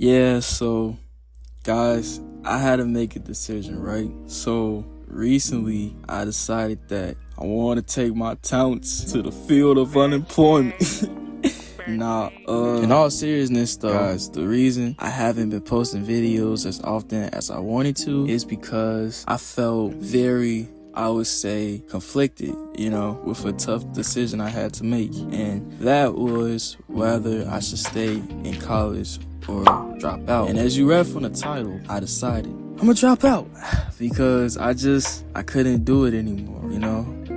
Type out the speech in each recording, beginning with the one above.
Yeah, so guys, I had to make a decision, right? So recently I decided that I want to take my talents to the field of unemployment. In all seriousness though, guys, the reason I haven't been posting videos as often as I wanted to is because I felt very, I would say, conflicted, with a tough decision I had to make. And that was whether I should stay in college or drop out. And as you read from the title, I decided I'm gonna drop out because I couldn't do it anymore,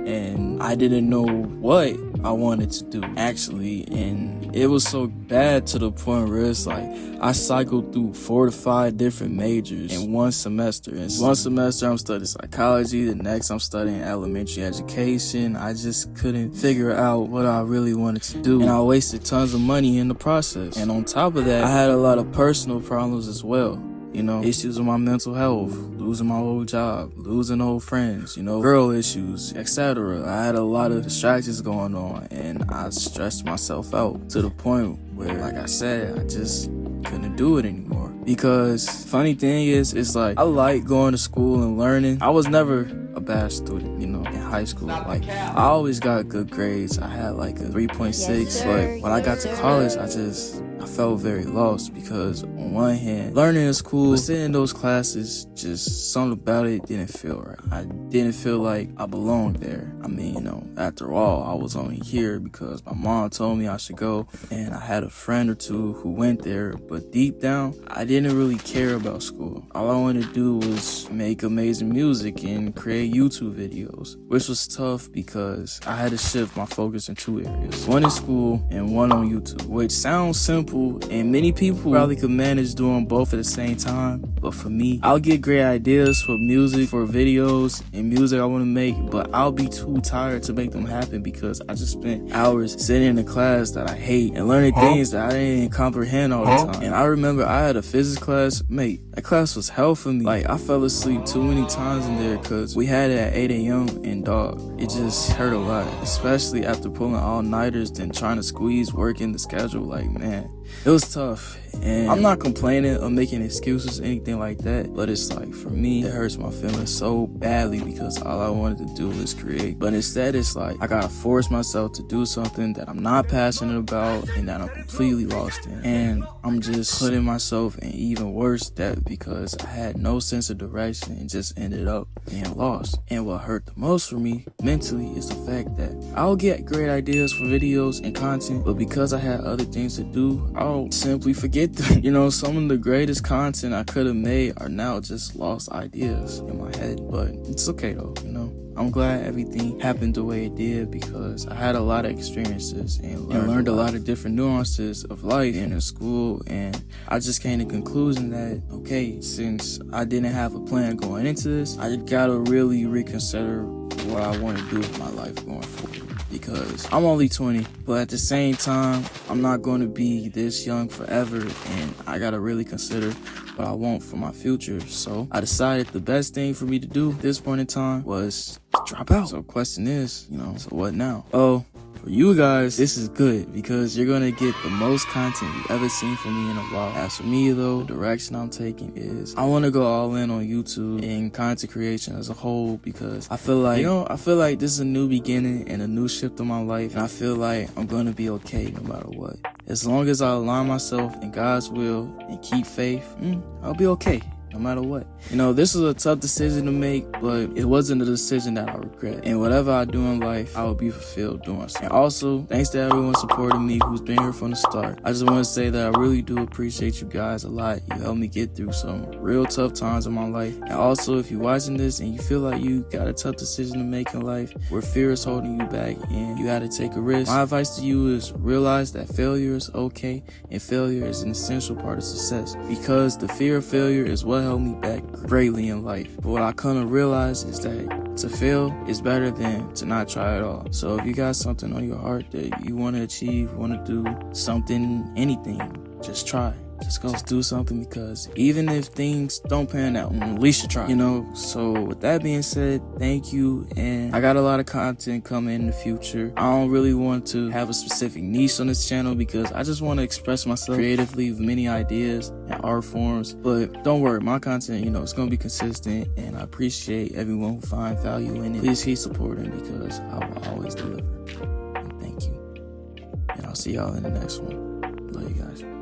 and I didn't know what I wanted to do actually. And it was so bad to the point where it's like I cycled through 4 to 5 different majors in one semester. And one semester I'm studying psychology, the next I'm studying elementary education. I just couldn't figure out what I really wanted to do, and I wasted tons of money in the process. And on top of that, I had a lot of personal problems as well. Issues with my mental health, losing my old job, losing old friends, girl issues, etc. I had a lot of distractions going on, and I stressed myself out to the point where, like I said, I just couldn't do it anymore. Because funny thing is, it's like I like going to school and learning. I was never a bad student, in high school. Like, I always got good grades. I had like a 3.6, but when I got to college, I felt very lost because on one hand, learning is cool, but sitting in those classes, just something about it didn't feel right. I didn't feel like I belonged there. I mean, after all, I was only here because my mom told me I should go, and I had a friend or two who went there, but deep down, I didn't really care about school. All I wanted to do was make amazing music and create YouTube videos, which was tough because I had to shift my focus in 2 areas. One in school and one on YouTube, which sounds simple, and many people probably could manage doing both at the same time. But for me, I'll get great ideas for music, for videos and music I want to make, but I'll be too tired to make them happen because I just spent hours sitting in a class that I hate and learning things that I didn't comprehend all the time. And I remember I had a physics class, mate, that class was hell for me. Like, I fell asleep too many times in there because we had it at 8 a.m. and dog, it just hurt a lot, especially after pulling all-nighters and trying to squeeze work in the schedule. Like, man, it was tough. And I'm not complaining or making excuses or anything like that, but it's like, for me, it hurts my feelings so badly because all I wanted to do was create. But instead, it's like I gotta force myself to do something that I'm not passionate about and that I'm completely lost in. And I'm just putting myself in even worse debt because I had no sense of direction and just ended up being lost. And what hurt the most for me mentally is the fact that I'll get great ideas for videos and content, but because I had other things to do, I'll simply forget them. Some of the greatest content I could have made are now just lost ideas in my head. But it's okay though, I'm glad everything happened the way it did because I had a lot of experiences and learned a lot of different nuances of life and in school. And I just came to the conclusion that, okay, since I didn't have a plan going into this, I gotta really reconsider what I want to do with my life going forward. Because I'm only 20, but at the same time, I'm not going to be this young forever, and I gotta really consider what I want for my future. So I decided the best thing for me to do at this point in time was to drop out. So the question is, so what now? Oh, for you guys, this is good because you're gonna get the most content you've ever seen from me in a while. As for me though, the direction I'm taking is I want to go all in on YouTube and content creation as a whole because I feel like this is a new beginning and a new shift in my life, and I feel like I'm gonna be okay no matter what. As long as I align myself in God's will and keep faith, I'll be okay. No matter what. This was a tough decision to make, but it wasn't a decision that I regret. And whatever I do in life, I will be fulfilled doing so. And also, thanks to everyone supporting me who's been here from the start. I just want to say that I really do appreciate you guys a lot. You helped me get through some real tough times in my life. And also, if you're watching this and you feel like you got a tough decision to make in life, where fear is holding you back and you got to take a risk, my advice to you is realize that failure is okay and failure is an essential part of success. Because the fear of failure is what held me back greatly in life. But what I come to realize is that to fail is better than to not try at all. So if you got something on your heart that you want to achieve, want to do something, anything, just try. just go do something, because even if things don't pan out, at least you try, you know? So with that being said, thank you. And I got a lot of content coming in the future. I don't really want to have a specific niche on this channel because I just want to express myself creatively with many ideas and art forms. But don't worry, my content, it's going to be consistent, and I appreciate everyone who finds value in it. Please keep supporting, because I will always deliver. And thank you. And I'll see y'all in the next one. Love you guys.